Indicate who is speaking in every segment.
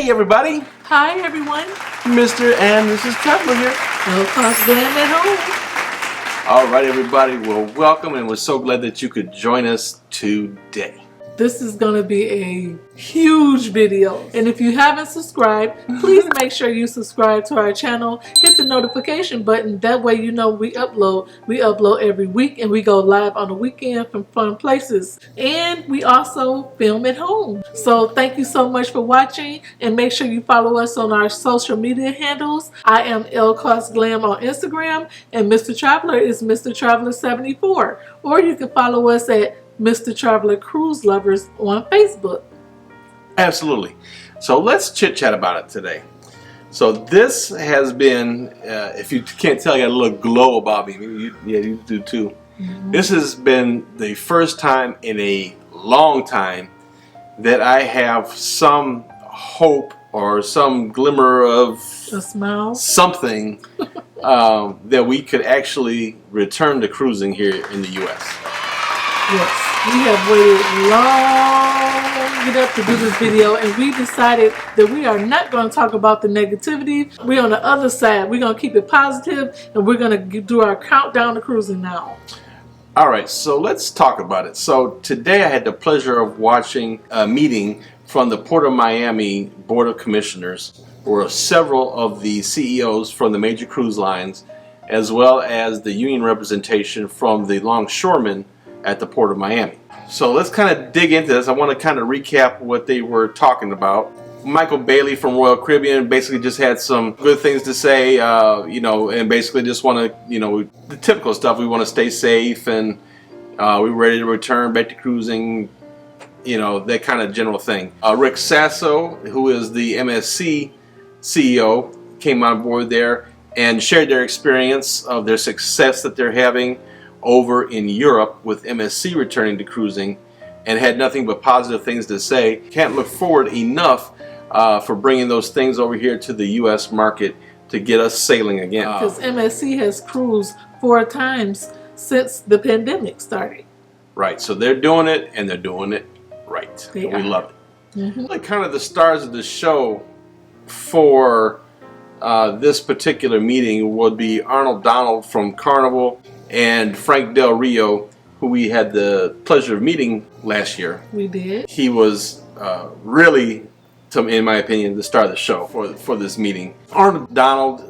Speaker 1: Hey everybody,
Speaker 2: Hi everyone,
Speaker 1: Mr. and Mrs. Traveler here.
Speaker 2: ElleKosGlam at home.
Speaker 1: All right everybody, well welcome and we're so glad that you could join us today.
Speaker 2: This is going to be a huge video, and if you haven't subscribed, please make sure you subscribe to our channel. Hit the notification button, that way you know we upload. We upload every week and we go live on the weekend from fun places, and we also film at home. So thank you so much for watching, and make sure you follow us on our social media handles. I am ElleKosGlam on Instagram, and Mr. Traveler is Mr. Traveler 74, or you can follow us at Mr. Traveler Cruise Lovers on Facebook.
Speaker 1: Absolutely. So let's chit chat about it today. So this has been, if you can't tell, I got a little glow about me. You do too. This has been the first time in a long time that I have some hope or some glimmer of
Speaker 2: A smile.
Speaker 1: something that we could actually return to cruising here in the U.S.
Speaker 2: Yes, we have waited long enough to do this video, and we decided that we are not going to talk about the negativity. We're on the other side. We're going to keep it positive, and we're going to do our countdown to cruising now.
Speaker 1: All right, so let's talk about it. So today I had the pleasure of watching a meeting from the Port of Miami Board of Commissioners, where several of the CEOs from the major cruise lines, as well as the union representation from the longshoremen at the Port of Miami. So let's kind of dig into this. I want to kind of recap what they were talking about. Michael Bailey from Royal Caribbean basically just had some good things to say, and basically just want to, the typical stuff. We want to stay safe, and we're ready to return back to cruising, that kind of general thing. Rick Sasso, who is the MSC CEO, came on board there and shared their experience of their success that they're having over in Europe with MSC returning to cruising, and had nothing but positive things to say. Can't look forward enough for bringing those things over here to the U.S. market to get us sailing again.
Speaker 2: Because MSC has cruised 4 times since the pandemic started.
Speaker 1: Right, so they're doing it, and they're doing it right. We love it. Like kind of the stars of the show for this particular meeting would be Arnold Donald from Carnival and Frank Del Rio, who we had the pleasure of meeting last year.
Speaker 2: We did.
Speaker 1: He was really, in my opinion, the star of the show for this meeting. Arnold Donald,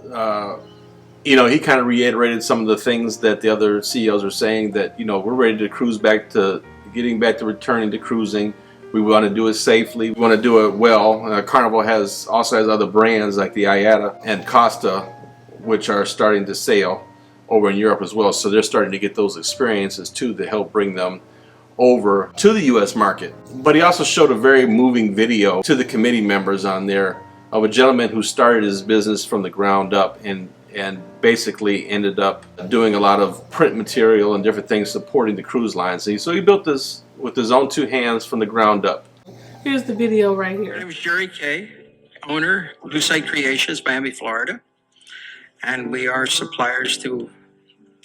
Speaker 1: he kind of reiterated some of the things that the other CEOs are saying, that, we're ready to cruise back to getting back to returning to cruising. We want to do it safely. We want to do it well. Carnival also has other brands like the IATA and Costa, which are starting to sail over in Europe as well. So they're starting to get those experiences too to help bring them over to the U.S. market. But he also showed a very moving video to the committee members on there of a gentleman who started his business from the ground up and basically ended up doing a lot of print material and different things supporting the cruise lines. So he built this with his own 2 hands from the ground up.
Speaker 2: Here's the video right here.
Speaker 3: My name is Jerry Kay, owner, Blue Site Creations, Miami, Florida. And we are suppliers to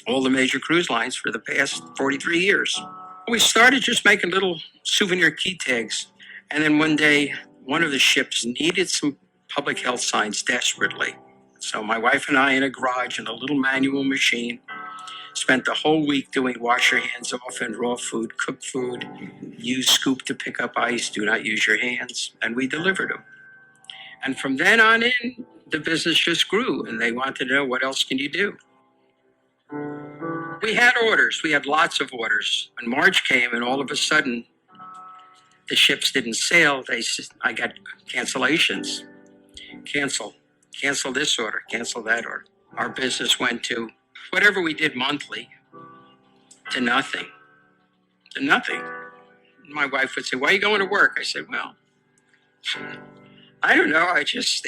Speaker 3: all the major cruise lines for the past 43 years. We started just making little souvenir key tags. And then one day, one of the ships needed some public health signs desperately. So my wife and I, in a garage in a little manual machine, spent the whole week doing wash your hands off and raw food, cooked food, use scoop to pick up ice, do not use your hands, and we delivered them. And from then on in, the business just grew, and they wanted to know, what else can you do? We had orders. We had lots of orders. When March came, and all of a sudden, the ships didn't sail, I got cancellations. Cancel this order, cancel that order. Our business went to whatever we did monthly to nothing. My wife would say, why are you going to work? I said, well, I don't know.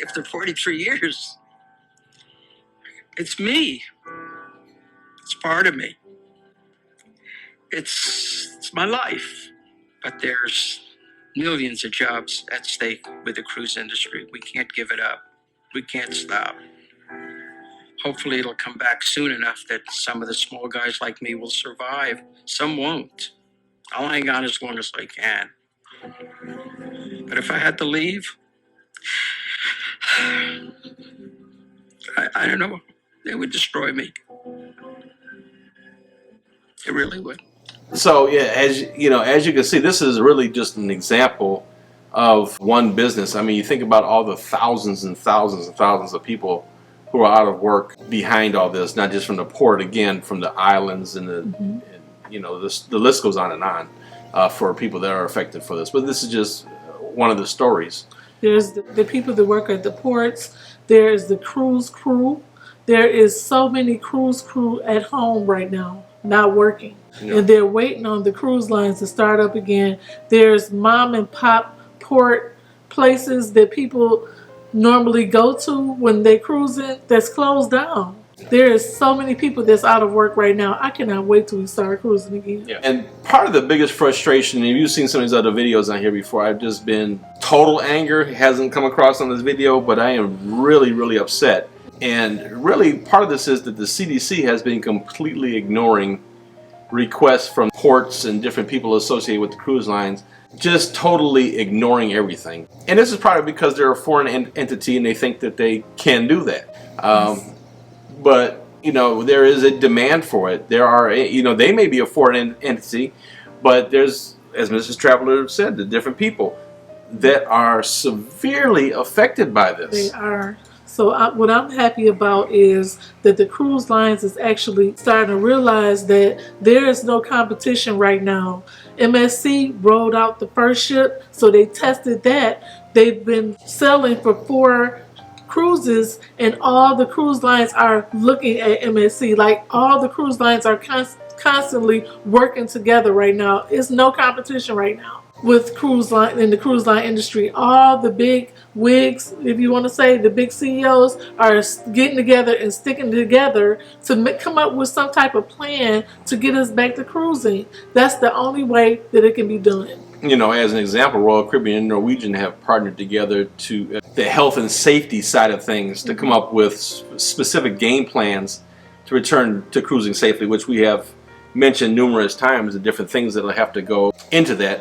Speaker 3: After 43 years, it's me. It's part of me. It's my life. But there's millions of jobs at stake with the cruise industry. We can't give it up. We can't stop. Hopefully it'll come back soon enough that some of the small guys like me will survive. Some won't. I'll hang on as long as I can. But if I had to leave, I don't know. It would destroy me. It really would.
Speaker 1: So yeah, as you can see, this is really just an example of one business. I mean, you think about all the thousands and thousands and thousands of people who are out of work behind all this, not just from the port, again, from the islands and the list goes on and on for people that are affected for this. But this is just one of the stories.
Speaker 2: There's the people that work at the ports. There is the cruise crew. There is so many cruise crew at home right now, not working.
Speaker 1: Yeah.
Speaker 2: And they're waiting on the cruise lines to start up again. There's mom and pop port places that people normally go to when they cruising that's closed down. There is so many people that's out of work right now. I cannot wait till we start cruising again.
Speaker 1: Yeah. And part of the biggest frustration, and you've seen some of these other videos on here before, I've just been total anger. It hasn't come across on this video, but I am really, really upset. And really part of this is that the CDC has been completely ignoring requests from ports and different people associated with the cruise lines, just totally ignoring everything. And this is probably because they're a foreign entity and they think that they can do that. But there is a demand for it. There are, they may be a foreign entity, but there's, as Mrs. Traveler said, the different people that are severely affected by this.
Speaker 2: They are. So what I'm happy about is that the cruise lines is actually starting to realize that there is no competition right now. MSC rolled out the first ship, so they tested that. They've been selling for 4 cruises, and all the cruise lines are looking at MSC. Like, all the cruise lines are constantly working together right now. It's no competition right now with cruise line in the cruise line industry. All the big wigs, if you want to say, the big CEOs are getting together and sticking together to come up with some type of plan to get us back to cruising. That's the only way that it can be done.
Speaker 1: As an example, Royal Caribbean and Norwegian have partnered together to the health and safety side of things to come up with specific game plans to return to cruising safely, which we have mentioned numerous times, the different things that will have to go into that.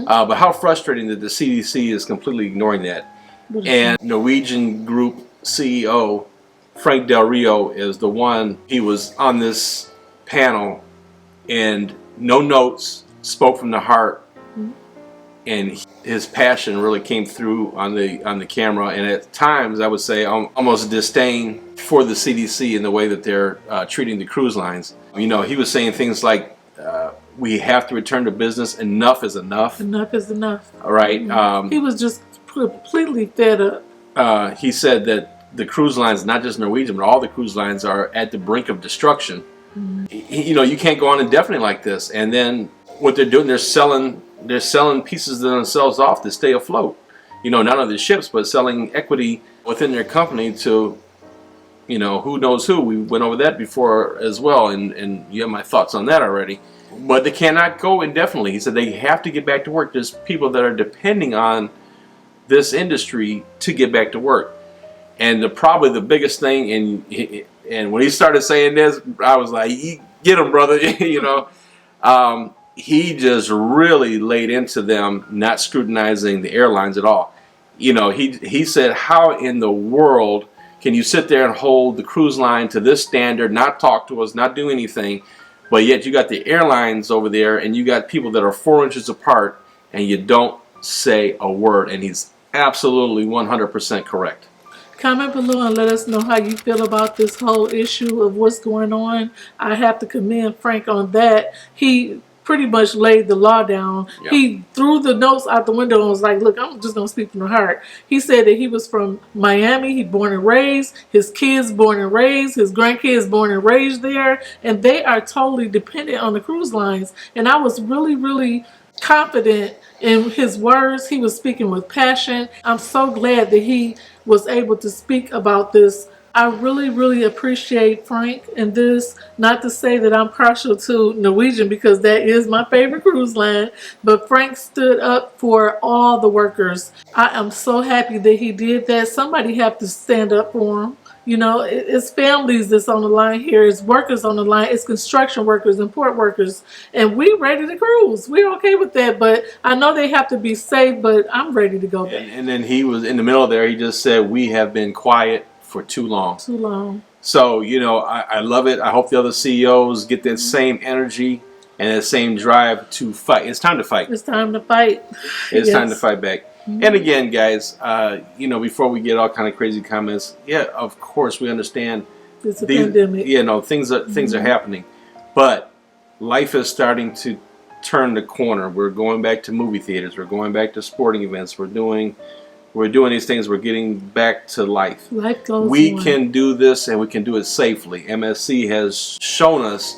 Speaker 1: But how frustrating that the CDC is completely ignoring that. And Norwegian Group CEO Frank Del Rio is the one. He was on this panel and no notes, spoke from the heart, and his passion really came through on the camera. And at times, I would say almost disdain for the CDC in the way that they're treating the cruise lines. He was saying things like, we have to return to business. Enough is enough. Enough is enough. All right.
Speaker 2: He was just completely fed up.
Speaker 1: He said that the cruise lines, not just Norwegian, but all the cruise lines are at the brink of destruction. You can't go on indefinitely like this. And then what they're doing, they're selling pieces of themselves off to stay afloat. Not only the ships, but selling equity within their company to, who knows who. We went over that before as well, and you have my thoughts on that already. But they cannot go indefinitely. He said they have to get back to work. There's people that are depending on this industry to get back to work. And probably the biggest thing, and when he started saying this, I was like, get him, brother. He just really laid into them, not scrutinizing the airlines at all. He said, how in the world can you sit there and hold the cruise line to this standard, not talk to us, not do anything, but yet you got the airlines over there and you got people that are 4 inches apart and you don't say a word? And he's absolutely 100% correct.
Speaker 2: Comment below and let us know how you feel about this whole issue of what's going on. I have to commend Frank on that. He pretty much laid the law down. Yeah. He threw the notes out the window and was like, look, I'm just going to speak from the heart. He said that he was from Miami. He born and raised. His kids born and raised. His grandkids born and raised there. And they are totally dependent on the cruise lines. And I was really, really confident in his words. He was speaking with passion. I'm so glad that he was able to speak about this. I really, really appreciate Frank in this. Not to say that I'm partial to Norwegian, because that is my favorite cruise line, but Frank stood up for all the workers. I am so happy that he did that. Somebody have to stand up for him. It's families that's on the line here. It's workers on the line. It's construction workers and port workers. And we ready to cruise. We're okay with that. But I know they have to be safe, but I'm ready to go back.
Speaker 1: And then he was in the middle there. He just said, we have been quiet for too long.
Speaker 2: Too long.
Speaker 1: So, I love it. I hope the other CEOs get that same energy and that same drive to fight. It's time to fight.
Speaker 2: It's time to fight.
Speaker 1: It's time to fight back. And again, guys, before we get all kind of crazy comments, yeah, of course we understand
Speaker 2: it's a pandemic.
Speaker 1: Things are happening, but life is starting to turn the corner. We're going back to movie theaters. We're going back to sporting events. We're doing these things. We're getting back to life.
Speaker 2: Life goes on.
Speaker 1: We can do this, and we can do it safely. MSC has shown us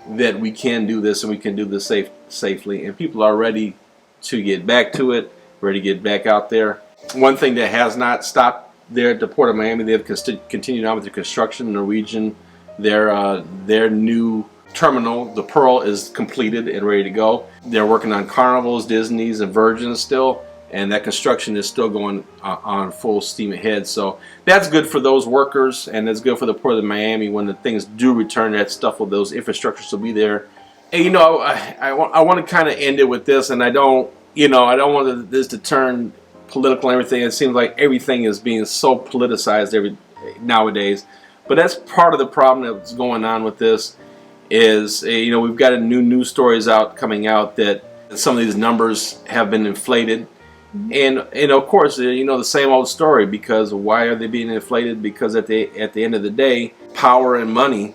Speaker 1: that we can do this, and we can do this safely. And people are ready to get back to it, ready to get back out there. One thing that has not stopped there at the Port of Miami, they've continued on with the construction. Norwegian, their new terminal, the Pearl, is completed and ready to go. They're working on Carnivals, Disney's, and Virgins still. And that construction is still going on full steam ahead. So that's good for those workers, and it's good for the Port of Miami when the things do return. That stuff, with those infrastructures will be there. And I want to kind of end it with this, and I don't want this to turn political and everything. It seems like everything is being so politicized nowadays. But that's part of the problem that's going on with this. Is we've got a new news stories coming out that some of these numbers have been inflated. And of course, the same old story, because why are they being inflated? Because at the end of the day, power and money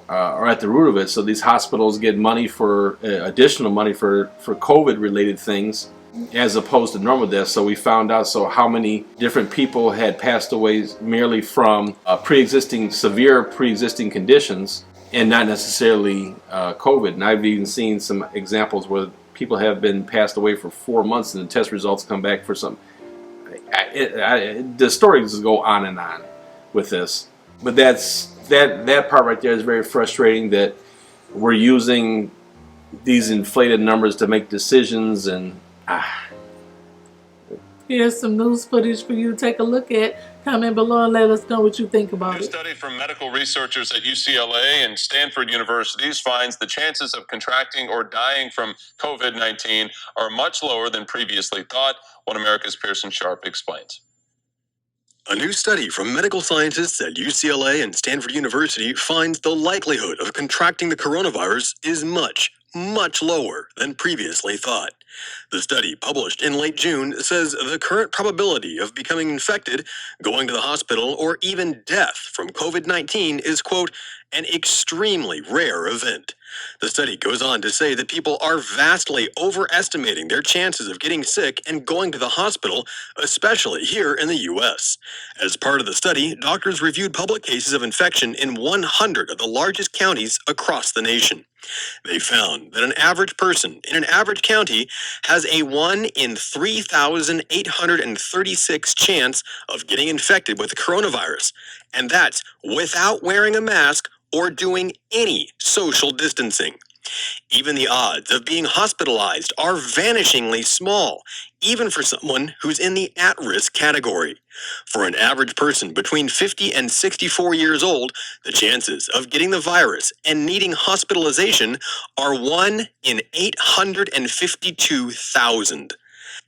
Speaker 1: are at the root of it. So these hospitals get money for additional money for COVID related things, as opposed to normal deaths. So we found out how many different people had passed away merely from severe pre-existing conditions, and not necessarily COVID. And I've even seen some examples where people have been passed away for 4 months, and the test results come back for some. The stories go on and on with this, but that part right there is very frustrating. That we're using these inflated numbers to make decisions, and
Speaker 2: here's some news footage for you to take a look at. Comment below and let us know what you think about
Speaker 4: A
Speaker 2: it.
Speaker 4: study from medical researchers at UCLA and Stanford universities finds the chances of contracting or dying from COVID-19 are much lower than previously thought. One America's Pearson Sharp explains.
Speaker 5: A new study from medical scientists at UCLA and Stanford University finds the likelihood of contracting the coronavirus is much, much lower than previously thought. The study, published in late June, says the current probability of becoming infected, going to the hospital, or even death from COVID-19 is, quote, an extremely rare event. The study goes on to say that people are vastly overestimating their chances of getting sick and going to the hospital, especially here in the U.S. As part of the study, doctors reviewed public cases of infection in 100 of the largest counties across the nation. They found that an average person in an average county has a 1 in 3,836 chance of getting infected with the coronavirus, and that's without wearing a mask or doing any social distancing. Even the odds of being hospitalized are vanishingly small, even for someone who's in the at-risk category. For an average person between 50 and 64 years old, the chances of getting the virus and needing hospitalization are 1 in 852,000.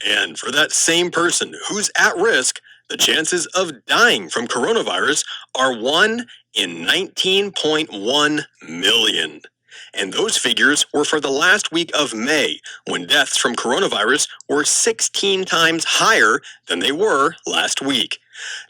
Speaker 5: And for that same person who's at risk, the chances of dying from coronavirus are 1 in 19.1 million. And those figures were for the last week of May, when deaths from coronavirus were 16 times higher than they were last week.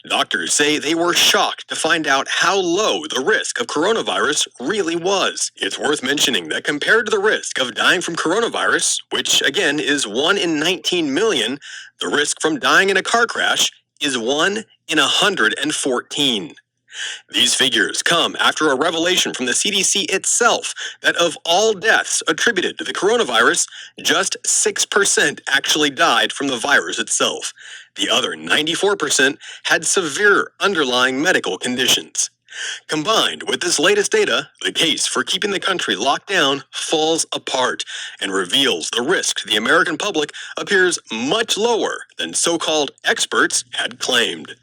Speaker 5: Doctors say they were shocked to find out how low the risk of coronavirus really was. It's worth mentioning that compared to the risk of dying from coronavirus, which again is 1 in 19 million, the risk from dying in a car crash is 1 in 114. These figures come after a revelation from the CDC itself that of all deaths attributed to the coronavirus, just 6% actually died from the virus itself. The other 94% had severe underlying medical conditions. Combined with this latest data, the case for keeping the country locked down falls apart and reveals the risk to the American public appears much lower than so-called experts had claimed.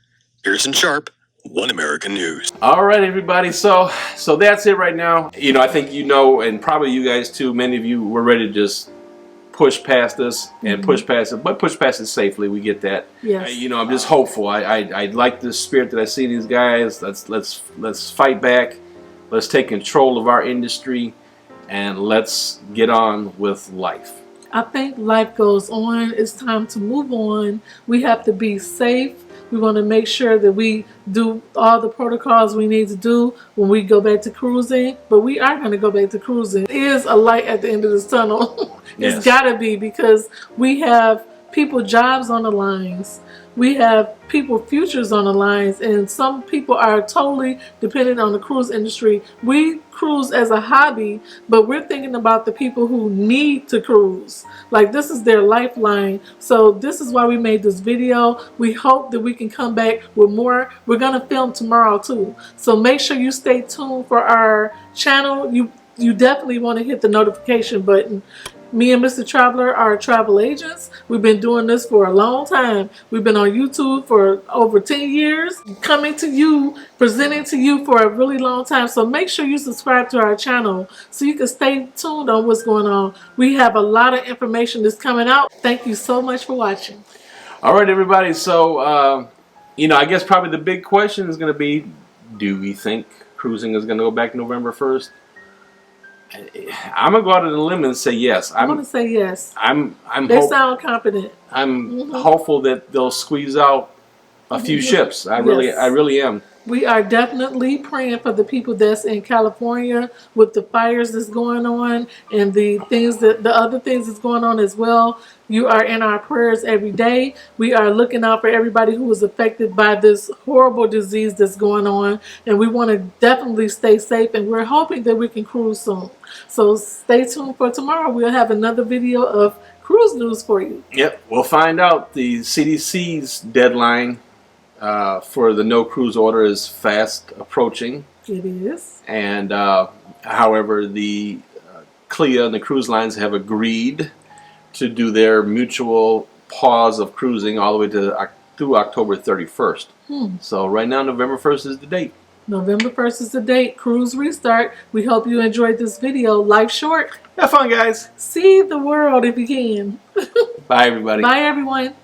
Speaker 5: Pearson Sharp, One American News.
Speaker 1: All right, everybody. So that's it right now. You know, I think you know, and probably you guys too. Many of you were ready to just push past this and push past it, but push past it safely. We get that.
Speaker 2: Yes.
Speaker 1: You know, I'm just hopeful. I like the spirit that I see in these guys. Let's fight back. Let's take control of our industry, and let's get on with life.
Speaker 2: I think life goes on. It's time to move on. We have to be safe. We want to make sure that we do all the protocols we need to do when we go back to cruising. But we are going to go back to cruising. There is a light at the end of this tunnel.
Speaker 1: Yes.
Speaker 2: It's got to be, because we have people jobs on the lines. We have people futures on the lines, and some people are totally dependent on the cruise industry. We cruise as a hobby, but we're thinking about the people who need to cruise. Like, this is their lifeline. So this is why we made this video. We hope that we can come back with more. We're going to film tomorrow too. So make sure you stay tuned for our channel. You definitely want to hit the notification button. Me and Mr. Traveler are travel agents. We've been doing this for a long time. We've been on YouTube for over 10 years, coming to you, presenting to you for a really long time. So make sure you subscribe to our channel so you can stay tuned on what's going on. We have a lot of information that's coming out. Thank you so much for watching.
Speaker 1: All right, everybody. So, you know, I guess probably the big question is going to be, do we think cruising is going to go back November 1st? I'm gonna go out on a limb and say yes.
Speaker 2: I'm gonna say yes. They sound confident.
Speaker 1: I'm hopeful that they'll squeeze out a few ships. I really am.
Speaker 2: We are definitely praying for the people that's in California with the fires that's going on and the other things that's going on as well. You are in our prayers every day. We are looking out for everybody who was affected by this horrible disease that's going on, and we want to definitely stay safe, and we're hoping that we can cruise soon. So stay tuned for tomorrow. We'll have another video of cruise news for you.
Speaker 1: Yep, we'll find out. The CDC's deadline for the no cruise order is fast approaching.
Speaker 2: It is.
Speaker 1: And however, the CLIA and the cruise lines have agreed to do their mutual pause of cruising all the way to through October 31st. So right now, November 1st is the date.
Speaker 2: November 1st is the date. Cruise restart. We hope you enjoyed this video. Life short.
Speaker 1: Have fun, guys.
Speaker 2: See the world if you can.
Speaker 1: Bye, everybody.
Speaker 2: Bye, everyone.